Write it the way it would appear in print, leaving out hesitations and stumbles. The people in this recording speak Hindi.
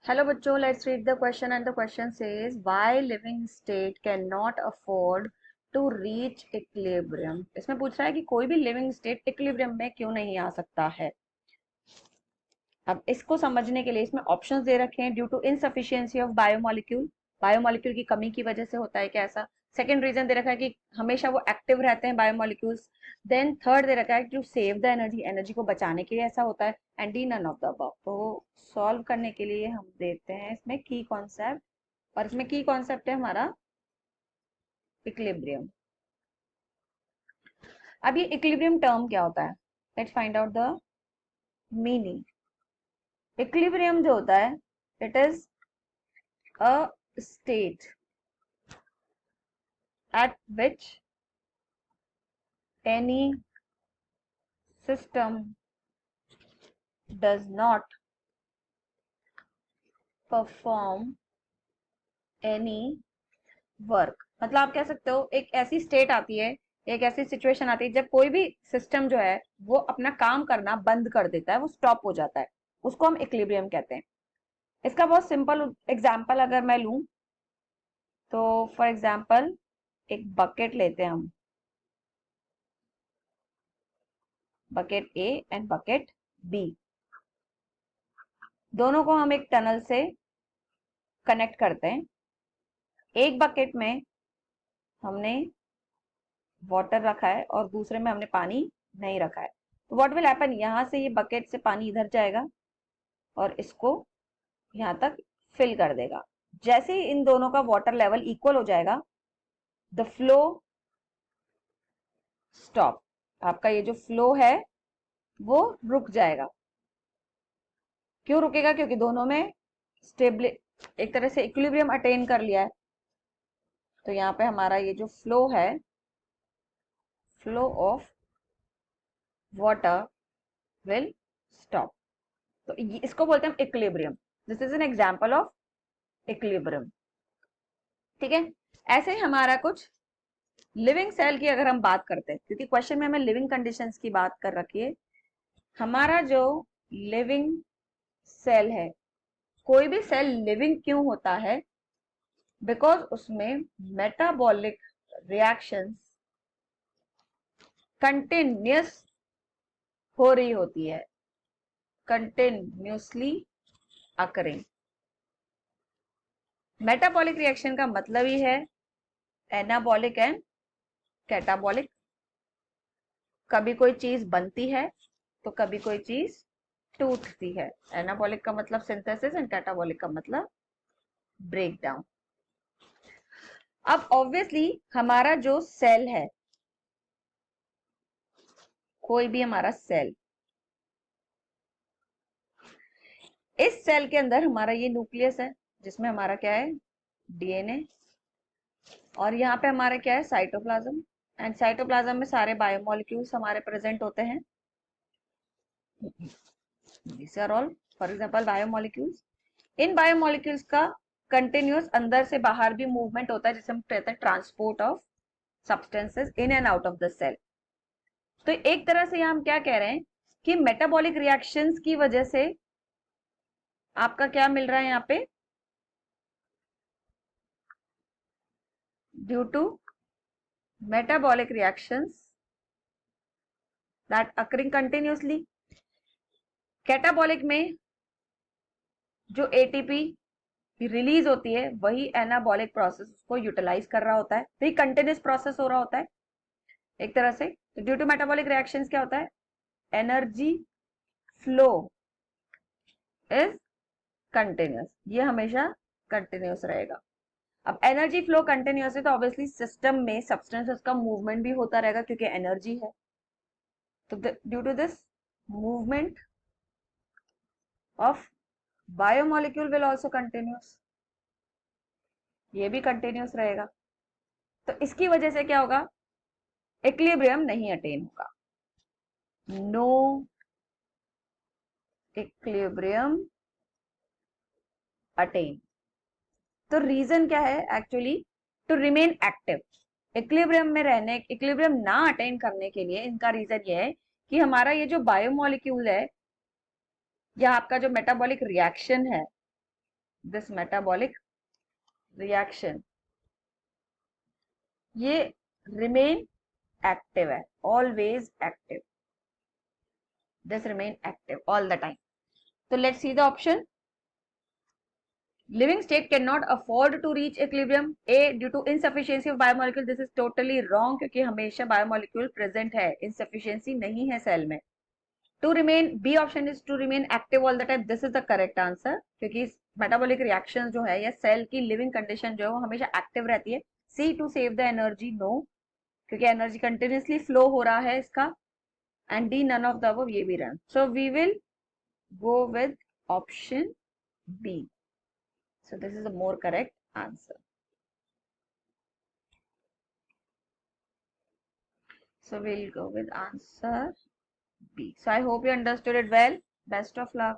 Hello बच्चों, let's read the question and the question says why living state cannot afford to reach equilibrium। इसमें पूछ रहा है कि कोई भी लिविंग स्टेट इक्विलिब्रियम में क्यों नहीं आ सकता है। अब इसको समझने के लिए इसमें ऑप्शंस दे रखे हैं। Due to insufficiency of biomolecule, biomolecule की कमी की वजह से होता है क्या ऐसा। सेकेंड रीजन दे रखा है कि हमेशा वो एक्टिव रहते हैं बायोमोलिक्यूल्स। देन थर्ड दे रखा है to save the energy, energy को बचाने के लिए ऐसा होता है। And D none of the above. तो सॉल्व करने के लिए हम देते हैं इसमें की कॉन्सेप्ट, और इसमें की कॉन्सेप्ट है हमारा इक्विलिब्रियम। अब ये इक्विलिब्रियम टर्म क्या होता है, let's find out the meaning. Equilibrium जो होता है, it is a state at which any system does not perform any work। मतलब आप कह सकते हो एक ऐसी स्टेट आती है, एक ऐसी सिचुएशन आती है जब कोई भी सिस्टम जो है वो अपना काम करना बंद कर देता है, वो स्टॉप हो जाता है, उसको हम इक्विलिब्रियम कहते हैं। इसका बहुत सिंपल एग्जांपल अगर मैं लूं तो फॉर एग्जांपल एक बकेट लेते हैं हम, bucket A and bucket B. दोनों को हम एक टनल से कनेक्ट करते हैं। एक बकेट में हमने वाटर रखा है और दूसरे में हमने पानी नहीं रखा है। तो व्हाट विल हैपन, यहां से ये बकेट से पानी इधर जाएगा और इसको यहां तक फिल कर देगा। जैसे ही इन दोनों का वाटर लेवल इक्वल हो जाएगा, द फ्लो स्टॉप। आपका ये जो फ्लो है वो रुक जाएगा। क्यों रुकेगा? क्योंकि दोनों में स्टेबल एक तरह से इक्विलिब्रियम अटेन कर लिया है। तो यहाँ पे हमारा ये जो फ्लो है, flow of water will stop. तो इसको बोलते हैं equilibrium. This is an example of equilibrium. ठीक है। ऐसे ही हमारा कुछ लिविंग सेल की अगर हम बात करते हैं, क्योंकि क्वेश्चन में हमें लिविंग कंडीशंस की बात कर रखी है। हमारा जो लिविंग सेल है, कोई भी सेल लिविंग क्यों होता है? बिकॉज उसमें मेटाबॉलिक रिएक्शंस कंटिन्यूस हो रही होती है, कंटिन्यूसली अकरिंग। मेटाबॉलिक रिएक्शन का मतलब ही है एनाबॉलिक एंड कैटाबॉलिक। कभी कोई चीज बनती है तो कभी कोई चीज टूटती है। एनाबॉलिक का मतलब सिंथेसिस एंड कैटाबॉलिक का मतलब ब्रेक डाउन। अब ऑब्वियसली हमारा जो सेल है, कोई भी हमारा सेल, इस सेल के अंदर हमारा ये न्यूक्लियस है जिसमें हमारा क्या है, डीएनए, और यहाँ पे हमारा क्या है, साइटोप्लाज्म। एंड साइटोप्लाज्म में सारे बायोमोलिक्यूल्स हमारे प्रेजेंट होते हैं। These are all, for example, biomolecules. In biomolecules का कंटिन्यूस अंदर से बाहर भी मूवमेंट होता है, जिसे हम कहते हैं transport of substances in and out of the cell. तो एक तरह से हम क्या कह रहे हैं कि मेटाबॉलिक रिएक्शंस की वजह से आपका क्या मिल रहा है यहाँ पे, due to metabolic reactions that occurring continuously. Catabolic में जो एटीपी रिलीज होती है वही एनाबॉलिक प्रोसेस को यूटिलाइज कर रहा होता है। तो ये कंटिन्यूस प्रोसेस हो रहा होता है एक तरह से। तो ड्यू टू मेटाबॉलिक रिएक्शंस क्या होता है, एनर्जी फ्लो इज कंटिन्यूस, ये हमेशा कंटिन्यूस रहेगा। अब एनर्जी फ्लो कंटिन्यूस है तो ऑब्वियसली सिस्टम में सब्सटेंसेस का मूवमेंट भी होता रहेगा क्योंकि एनर्जी है। तो due to this movement of biomolecule will also continuous, ये भी कंटिन्यूस रहेगा। तो इसकी वजह से क्या होगा, इक्विलिब्रियम नहीं अटेन होगा। No equilibrium attain. तो रीजन क्या है actually, to remain active. Equilibrium में रहने, इक्विलिब्रियम ना अटेन करने के लिए इनका रीजन ये है कि हमारा ये जो बायोमोलिक्यूल है या आपका जो मेटाबॉलिक रिएक्शन है, this metabolic reaction, ये remain active है, always active, this remain active all the time. So let's see the option. Living state cannot afford to reach equilibrium. A, due to insufficiency of biomolecule. This is totally wrong, क्योंकि हमेशा biomolecule present है, insufficiency नहीं है cell में. To remain, B option is to remain active all the time. This is the correct answer, क्योंकि metabolic reactions जो है या cell की living condition जो है वो हमेशा active रहती है. C, to save the energy. No, क्योंकि energy continuously flow हो रहा है इसका. And D, none of the above, ये भी run. So we will go with option B. So this is the more correct answer. So we'll go with answer B. So I hope you understood it well. Best of luck.